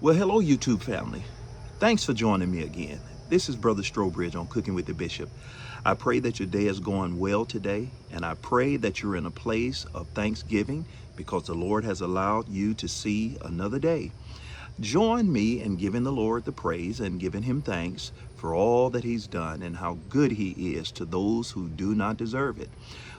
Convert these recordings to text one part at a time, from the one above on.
Well, hello, YouTube family. Thanks for joining me again. This is Brother Strobridge on Cooking with the Bishop. I pray that your day is going well today, and I pray that you're in a place of thanksgiving because the Lord has allowed you to see another day. Join me in giving the Lord the praise and giving him thanks for all that he's done and how good he is to those who do not deserve it.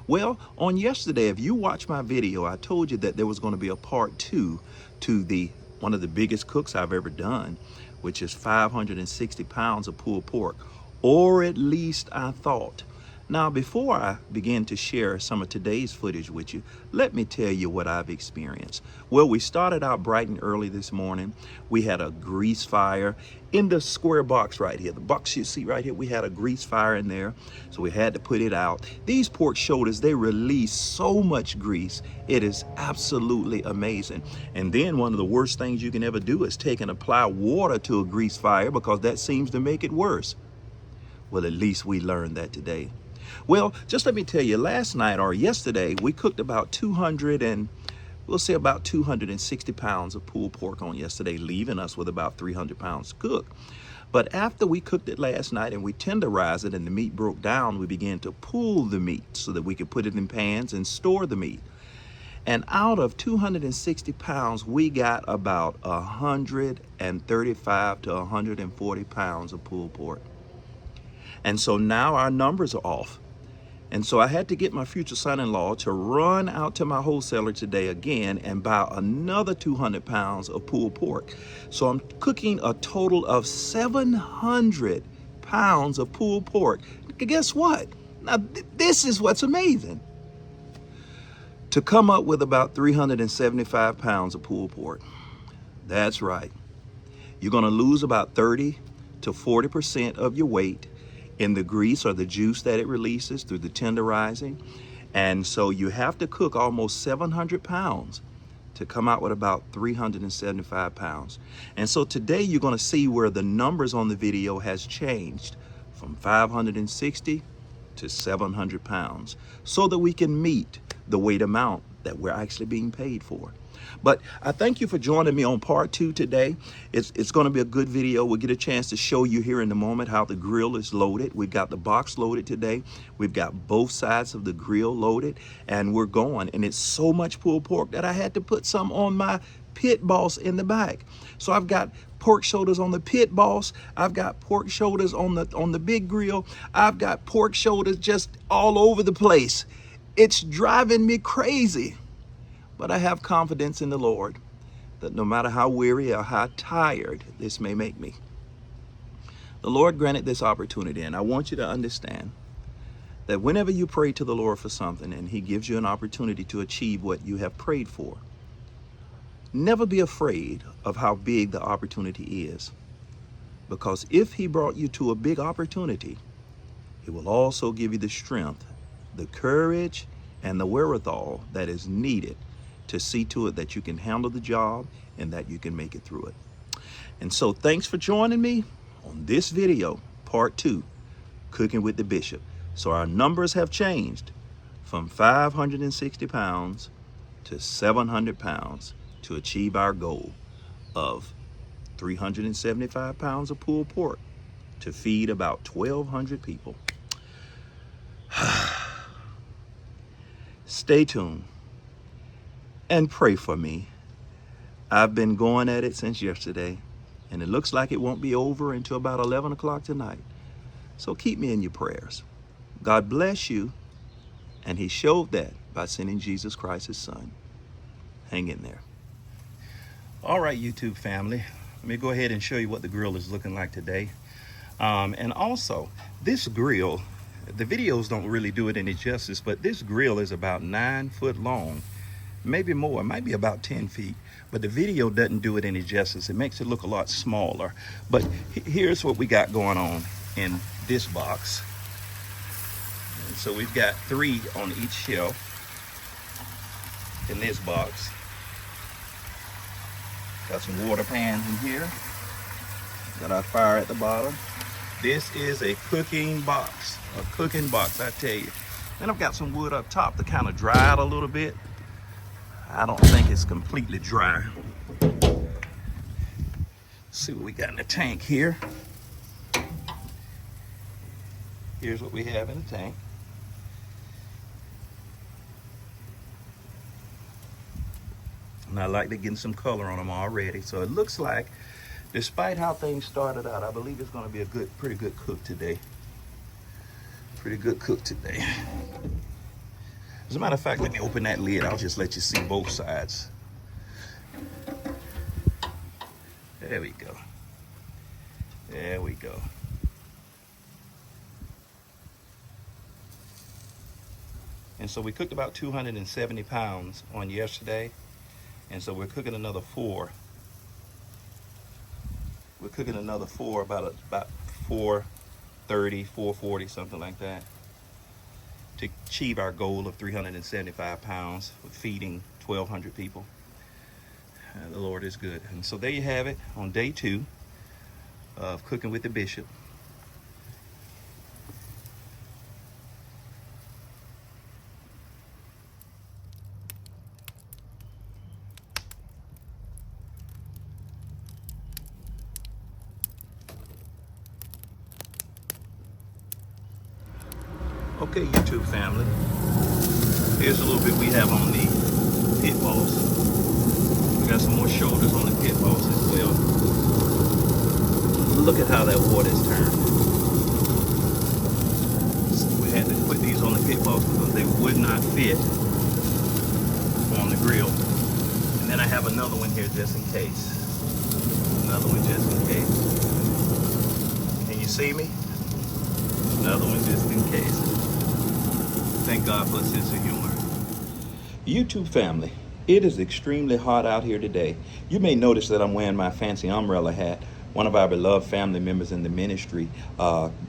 Well, on yesterday, if you watched my video, I told you that there was going to be a part 2 to one of the biggest cooks I've ever done, which is 560 pounds of pulled pork, or at least I thought. Now, before I begin to share some of today's footage with you, let me tell you what I've experienced. Well, we started out bright and early this morning. We had a grease fire in the square box right here. The box you see right here, we had a grease fire in there, so we had to put it out. These pork shoulders, they release so much grease. It is absolutely amazing. And then one of the worst things you can ever do is take and apply water to a grease fire because that seems to make it worse. Well, at least we learned that today. Well, just let me tell you, last night or yesterday, we cooked about 260 pounds of pulled pork on yesterday, leaving us with about 300 pounds to cook. But after we cooked it last night and we tenderized it and the meat broke down, we began to pull the meat so that we could put it in pans and store the meat. And out of 260 pounds, we got about 135 to 140 pounds of pulled pork. And so now our numbers are off. And so I had to get my future son-in-law to run out to my wholesaler today again and buy another 200 pounds of pulled pork. So I'm cooking a total of 700 pounds of pulled pork. Guess what? Now, this is what's amazing. To come up with about 375 pounds of pulled pork. That's right. You're going to lose about 30 to 40% of your weight in the grease or the juice that it releases through the tenderizing. And so you have to cook almost 700 pounds to come out with about 375 pounds. And so today you're going to see where the numbers on the video has changed from 560 to 700 pounds so that we can meet the weight amount that we're actually being paid for. But I thank you for joining me on part 2 today. It's going to be a good video. We'll get a chance to show you here in a moment how the grill is loaded. We've got the box loaded today. We've got both sides of the grill loaded, and we're going. And it's so much pulled pork that I had to put some on my pit boss in the back. So I've got pork shoulders on the pit boss. I've got pork shoulders on the big grill. I've got pork shoulders just all over the place. It's driving me crazy. But I have confidence in the Lord that no matter how weary or how tired this may make me, the Lord granted this opportunity. And I want you to understand that whenever you pray to the Lord for something and he gives you an opportunity to achieve what you have prayed for, never be afraid of how big the opportunity is. Because if he brought you to a big opportunity, he will also give you the strength, the courage, and the wherewithal that is needed to see to it that you can handle the job and that you can make it through it. And so thanks for joining me on this video, part 2, Cooking with the Bishop. So our numbers have changed from 560 pounds to 700 pounds to achieve our goal of 375 pounds of pulled pork to feed about 1,200 people. Stay tuned and pray for me. I've been going at it since yesterday, and it looks like it won't be over until about 11 o'clock tonight. So keep me in your prayers. God bless you, and he showed that by sending Jesus Christ, his son. Hang in there. All right, YouTube family, let me go ahead and show you what the grill is looking like today. And also, this grill, the videos don't really do it any justice, but this grill is about 9 foot long. Maybe more, it might be about 10 feet, but the video doesn't do it any justice. It makes it look a lot smaller. But here's what we got going on in this box. And so we've got 3 on each shelf in this box. Got some water pans in here. Got our fire at the bottom. This is a cooking box, I tell you. And I've got some wood up top to kind of dry it a little bit. I don't think it's completely dry. Let's see what we got in the tank here. Here's what we have in the tank. And I like to get some color on them already. So it looks like, despite how things started out, I believe it's going to be a pretty good cook today. Pretty good cook today. As a matter of fact, let me open that lid. I'll just let you see both sides. There we go. There we go. And so we cooked about 270 pounds on yesterday. And so we're cooking another 4. We're cooking another 4, about 430, 440, something like that, to achieve our goal of 375 pounds with feeding 1,200 people. The Lord is good. And so there you have it on day 2 of Cooking with the Bishop. Okay, YouTube family, here's a little bit we have on the pit boss. We got some more shoulders on the pit boss as well. Look at how that water is turned. So we had to put these on the pit boss because they would not fit on the grill. And then I have another one here just in case. Another one just in case. Can you see me? Another one just in case. Thank God for a sense of humor. YouTube family, it is extremely hot out here today. You may notice that I'm wearing my fancy umbrella hat. One of our beloved family members in the ministry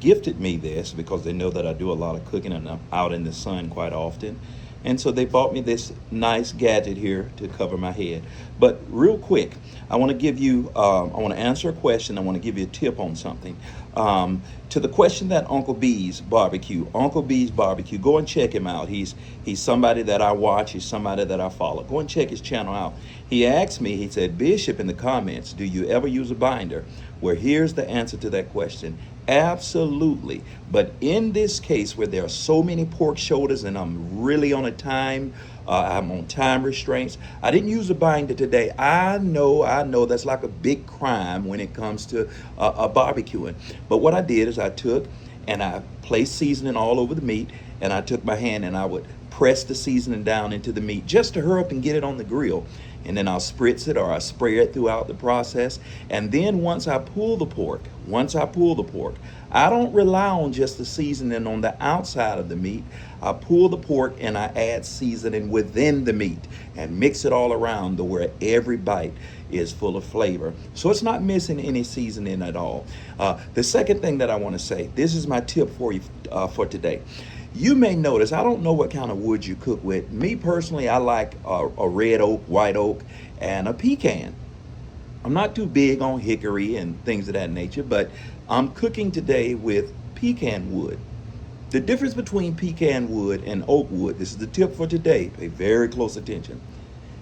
gifted me this because they know that I do a lot of cooking and I'm out in the sun quite often. And so they bought me this nice gadget here to cover my head. But real quick, I want to give you, I want to answer a question. I want to give you a tip on something. To the question that Uncle B's Barbecue, go and check him out. He's somebody that I watch. He's somebody that I follow. Go and check his channel out. He asked me, he said, Bishop, in the comments, do you ever use a binder? Well, here's the answer to that question. Absolutely. But in this case where there are so many pork shoulders and I'm really on I'm on time restraints, I didn't use a binder today. I know that's like a big crime when it comes to barbecuing. But what I did is I took and I placed seasoning all over the meat, and I took my hand and I would press the seasoning down into the meat just to hurry up and get it on the grill. And then I'll spritz it or I spray it throughout the process. And then once I pull the pork, I don't rely on just the seasoning on the outside of the meat. I pull the pork and I add seasoning within the meat and mix it all around to where every bite is full of flavor. So it's not missing any seasoning at all. The second thing that I want to say, this is my tip for you for today. You may notice, I don't know what kind of wood you cook with. Me personally, I like a red oak, white oak, and a pecan. I'm not too big on hickory and things of that nature, but I'm cooking today with pecan wood. The difference between pecan wood and oak wood, this is the tip for today, pay very close attention.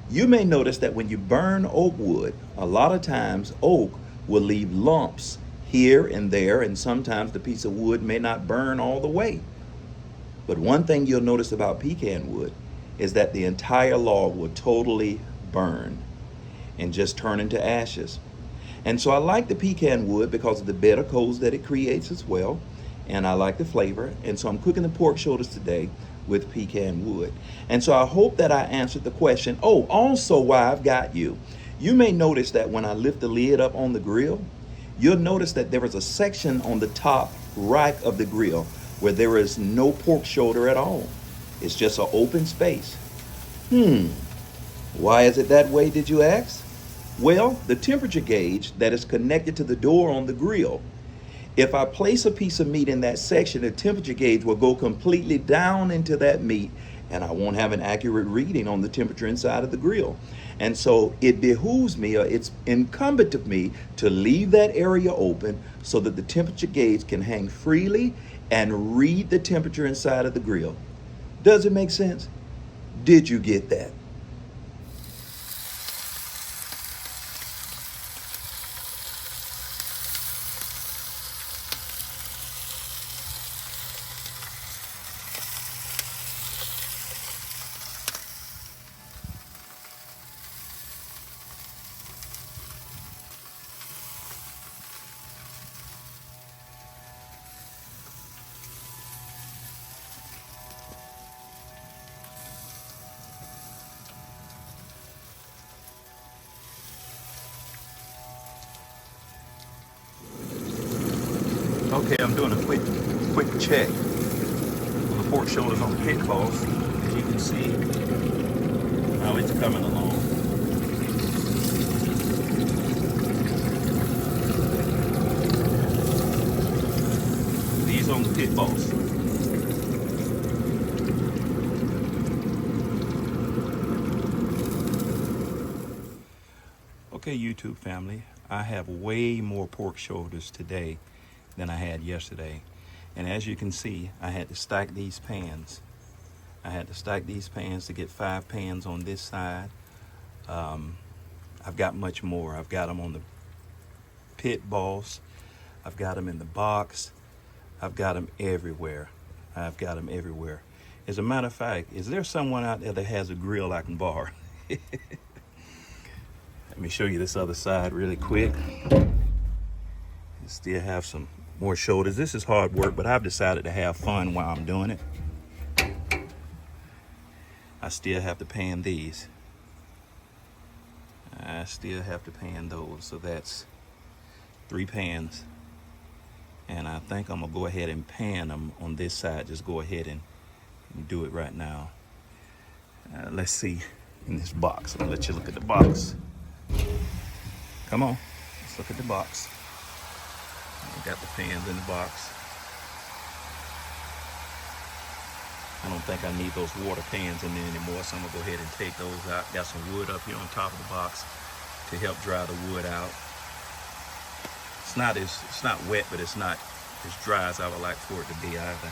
You may notice that when you burn oak wood, a lot of times oak will leave lumps here and there, and sometimes the piece of wood may not burn all the way. But one thing you'll notice about pecan wood is that the entire log will totally burn and just turn into ashes. And so I like the pecan wood because of the bitter coals that it creates as well. And I like the flavor. And so I'm cooking the pork shoulders today with pecan wood. And so I hope that I answered the question. Oh, also while I've got you, you may notice that when I lift the lid up on the grill, you'll notice that there is a section on the top right of the grill where there is no pork shoulder at all. It's just an open space. Why is it that way, did you ask? Well, the temperature gauge that is connected to the door on the grill, if I place a piece of meat in that section, the temperature gauge will go completely down into that meat and I won't have an accurate reading on the temperature inside of the grill. And so it behooves me, or it's incumbent of me, to leave that area open so that the temperature gauge can hang freely and read the temperature inside of the grill. Does it make sense? Did you get that? Okay, I'm doing a quick check on the pork shoulders on the Pit Boss. As you can see how it's coming along. These on the Pit Boss. Okay, YouTube family, I have way more pork shoulders today than I had yesterday. And as you can see, I had to stack these pans. I had to stack these pans to get 5 pans on this side. I've got much more. I've got them on the Pit Boss. I've got them in the box. I've got them everywhere. I've got them everywhere. As a matter of fact, is there someone out there that has a grill I can borrow? Let me show you this other side really quick. Still have some more shoulders. This is hard work, but I've decided to have fun while I'm doing it. I still have to pan these. I still have to pan those. So that's 3 pans. And I think I'm gonna go ahead and pan them on this side. Just go ahead and do it right now. Let's see in this box. I'll let you look at the box. Come on, let's look at the box. I got the pans in the box. I don't think I need those water pans in there anymore, so I'm gonna go ahead and take those out. Got some wood up here on top of the box to help dry the wood out. It's not wet, but it's not as dry as I would like for it to be either.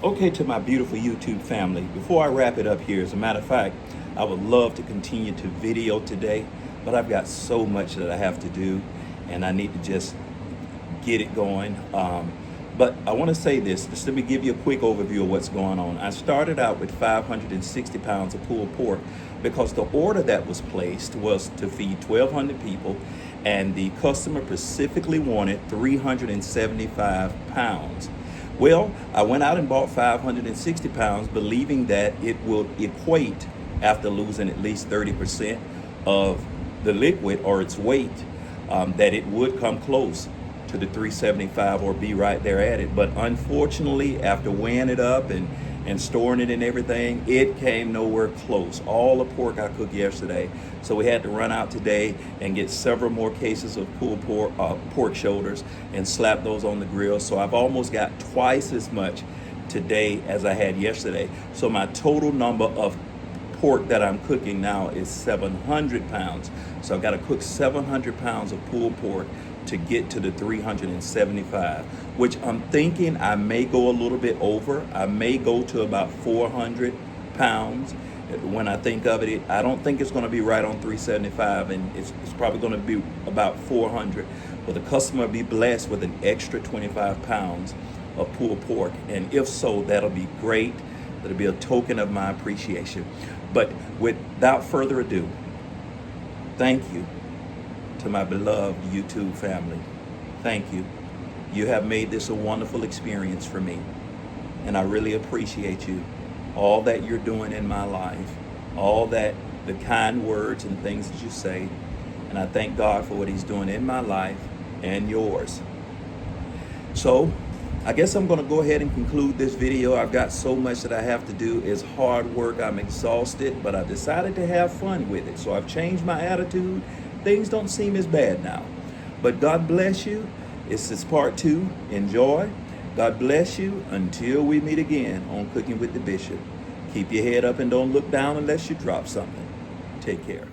Okay, to my beautiful YouTube family, before I wrap it up here, as a matter of fact, I would love to continue to video today, but I've got so much that I have to do, and I need to just get it going. But I want to say this, just let me give you a quick overview of what's going on. I started out with 560 pounds of pulled pork because the order that was placed was to feed 1,200 people, and the customer specifically wanted 375 pounds. Well, I went out and bought 560 pounds, believing that it will equate, after losing at least 30% of the liquid or its weight, that it would come close to the 375 or be right there at it. But unfortunately, after weighing it up and storing it and everything, it came nowhere close. All the pork I cooked yesterday. So we had to run out today and get several more cases of pulled pork shoulders and slap those on the grill. So I've almost got twice as much today as I had yesterday. So my total number of pork that I'm cooking now is 700 pounds. So I've got to cook 700 pounds of pulled pork to get to the 375, which I'm thinking I may go a little bit over. I may go to about 400 pounds. When I think of it, I don't think it's going to be right on 375, and it's probably going to be about 400. But the customer will be blessed with an extra 25 pounds of pulled pork, and if so, that'll be great. It'll be a token of my appreciation. But without further ado, thank you to my beloved YouTube family. Thank you. You have made this a wonderful experience for me, and I really appreciate you. All that you're doing in my life, all that, the kind words and things that you say, and I thank God for what He's doing in my life and yours. So I guess I'm going to go ahead and conclude this video. I've got so much that I have to do. It's hard work. I'm exhausted, but I decided to have fun with it. So I've changed my attitude. Things don't seem as bad now. But God bless you. It's part 2. Enjoy. God bless you until we meet again on Cooking with the Bishop. Keep your head up and don't look down unless you drop something. Take care.